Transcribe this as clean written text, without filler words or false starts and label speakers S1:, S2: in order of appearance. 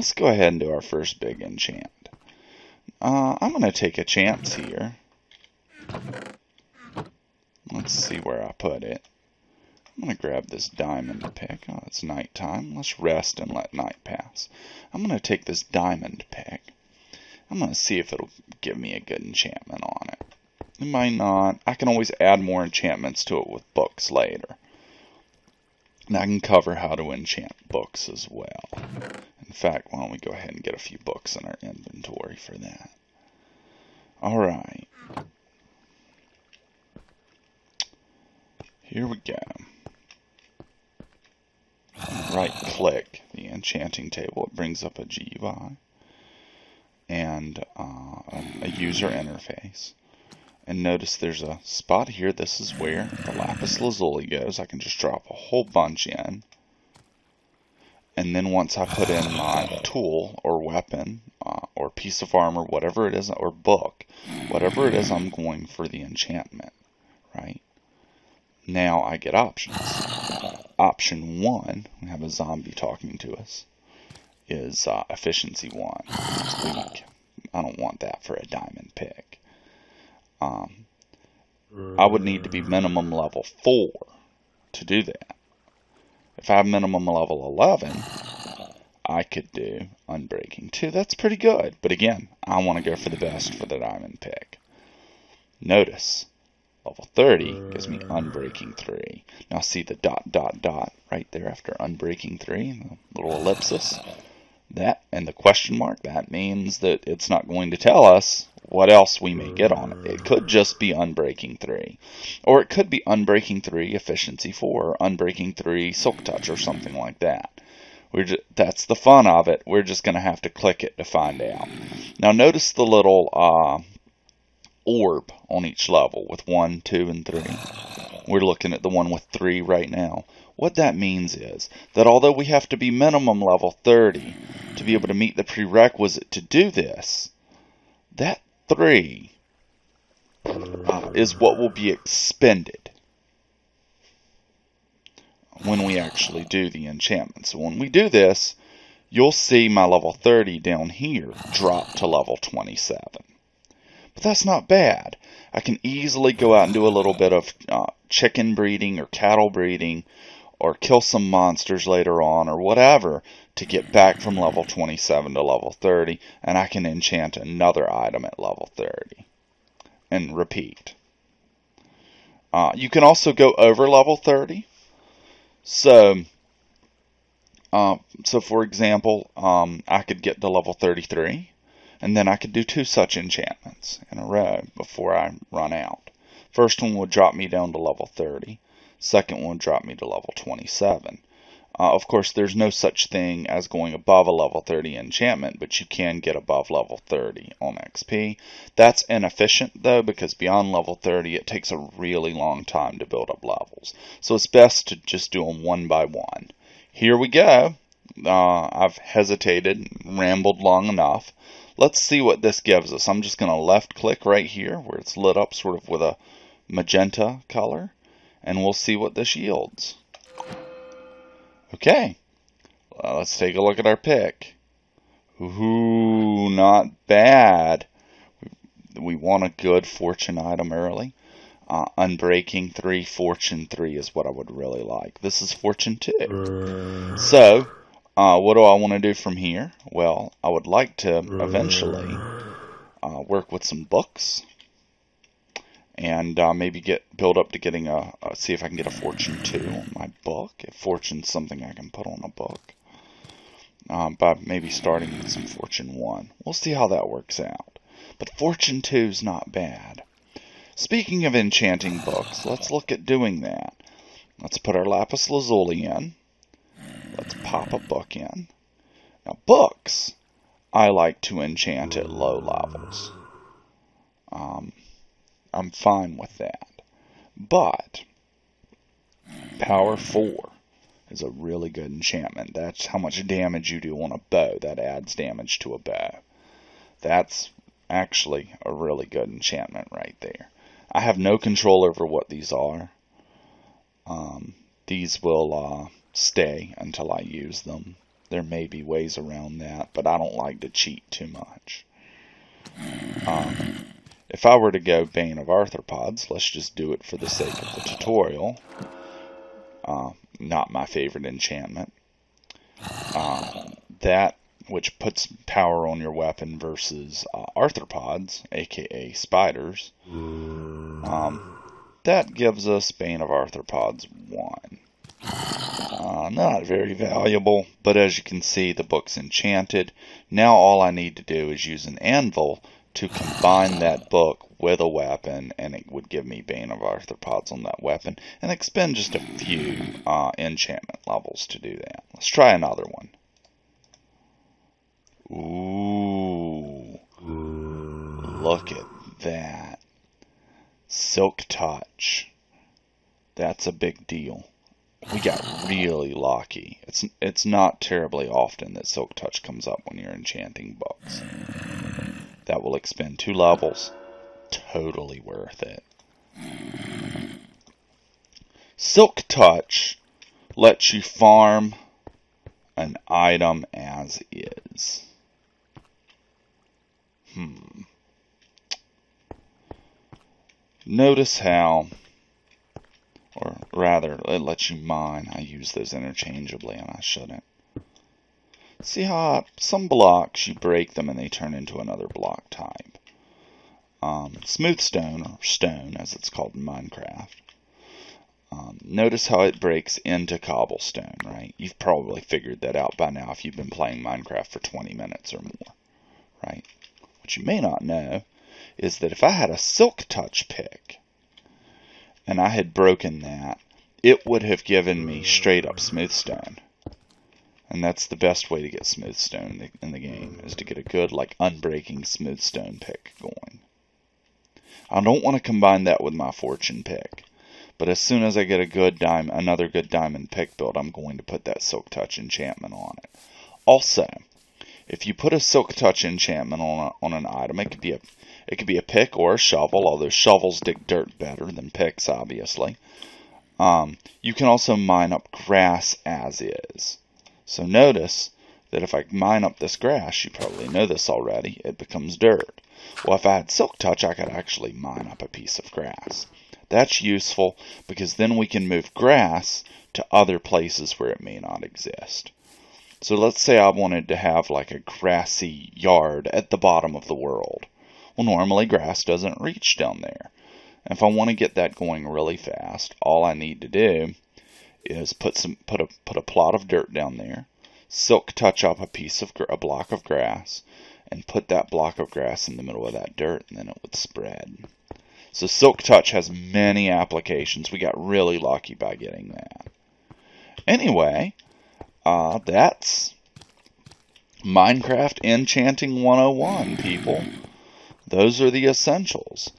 S1: let's go ahead and do our first big enchant. I'm going to take a chance here. Let's see where I put it. I'm going to grab this diamond pick. Oh, it's nighttime. Let's rest and let night pass. I'm going to take this diamond pick. I'm going to see if it'll give me a good enchantment on it. It might not. I can always add more enchantments to it with books later. And I can cover how to enchant books as well. In fact, why don't we go ahead and get a few books in our inventory for that. Alright. Here we go. Right click the enchanting table. It brings up a GUI and a user interface. And notice there's a spot here. This is where the lapis lazuli goes. I can just drop a whole bunch in. And then once I put in my tool or weapon or piece of armor, whatever it is, or book, whatever it is, I'm going for the enchantment, right? Now I get options. Option 1, we have a zombie talking to us, is efficiency 1. It's weak. I don't want that for a diamond pick. I would need to be minimum level 4 to do that. If I have minimum level 11, I could do Unbreaking 2. That's pretty good. But again, I want to go for the best for the diamond pick. Notice, level 30 gives me Unbreaking 3. Now see the ... right there after Unbreaking 3, the little ellipsis. That and the question mark, that means that it's not going to tell us what else we may get on it. It could just be Unbreaking 3. Or it could be Unbreaking 3 Efficiency 4, or Unbreaking 3 Silk Touch, or something like that. That's the fun of it. We're just going to have to click it to find out. Now notice the little orb on each level with 1, 2, and 3. We're looking at the one with 3 right now. What that means is that although we have to be minimum level 30 to be able to meet the prerequisite to do this, that 3 is what will be expended when we actually do the enchantment. So when we do this, you'll see my level 30 down here drop to level 27. But that's not bad. I can easily go out and do a little bit of chicken breeding or cattle breeding, or kill some monsters later on, or whatever, to get back from level 27 to level 30, and I can enchant another item at level 30. And repeat. You can also go over level 30. So for example, I could get to level 33, and then I could do 2 such enchantments in a row before I run out. First one would drop me down to level 30. Second one would drop me to level 27. Of course, there's no such thing as going above a level 30 enchantment, but you can get above level 30 on XP. That's inefficient, though, because beyond level 30, it takes a really long time to build up levels. So it's best to just do them one by one. Here we go. I've hesitated and rambled long enough. Let's see what this gives us. I'm just going to left-click right here where it's lit up sort of with a magenta color, and we'll see what this yields. Okay, let's take a look at our pick. Ooh, not bad. We want a good fortune item early. Unbreaking 3, Fortune 3 is what I would really like. This is Fortune 2. So, what do I want to do from here? Well, I would like to eventually work with some books. And maybe build up to getting see if I can get a Fortune 2 on my book. If Fortune's something I can put on a book. By maybe starting with some Fortune 1. We'll see how that works out. But Fortune 2's not bad. Speaking of enchanting books, let's look at doing that. Let's put our lapis lazuli in. Let's pop a book in. Now books, I like to enchant at low levels. I'm fine with that. But Power 4 is a really good enchantment. That's how much damage you do on a bow. That adds damage to a bow. That's actually a really good enchantment right there. I have no control over what these are. These will stay until I use them. There may be ways around that, but I don't like to cheat too much. If I were to go Bane of Arthropods, let's just do it for the sake of the tutorial. Not my favorite enchantment. That which puts power on your weapon versus arthropods, aka spiders. That gives us Bane of Arthropods 1. Not very valuable, but as you can see, the book's enchanted. Now all I need to do is use an anvil to combine that book with a weapon, and it would give me Bane of Arthropods on that weapon, and expend just a few enchantment levels to do that. Let's try another one. Ooh, look at that. Silk Touch. That's a big deal. We got really lucky. It's not terribly often that Silk Touch comes up when you're enchanting books. That will expend 2 levels. Totally worth it. Silk Touch lets you farm an item as is. Notice how, or rather, it lets you mine. I use those interchangeably, and I shouldn't. See how some blocks, you break them and they turn into another block type. Smooth stone, or stone as it's called in Minecraft. Notice how it breaks into cobblestone, right? You've probably figured that out by now if you've been playing Minecraft for 20 minutes or more, right? What you may not know is that if I had a Silk Touch pick and I had broken that, it would have given me straight up smooth stone. And that's the best way to get smooth stone in the game, is to get a good, like, unbreaking smooth stone pick going. I don't want to combine that with my fortune pick, but as soon as I get a good another good diamond pick build, I'm going to put that Silk Touch enchantment on it. Also, if you put a Silk Touch enchantment on an item, it could be a pick or a shovel, although shovels dig dirt better than picks, obviously. You can also mine up grass as is. So notice that if I mine up this grass, you probably know this already, it becomes dirt. Well, if I had Silk Touch, I could actually mine up a piece of grass. That's useful because then we can move grass to other places where it may not exist. So let's say I wanted to have like a grassy yard at the bottom of the world. Well, normally grass doesn't reach down there. And if I want to get that going really fast, all I need to do is put a plot of dirt down there, Silk Touch up a block of grass, and put that block of grass in the middle of that dirt, and then it would spread. So Silk Touch has many applications. We got really lucky by getting that. Anyway, that's Minecraft Enchanting 101, people. Those are the essentials.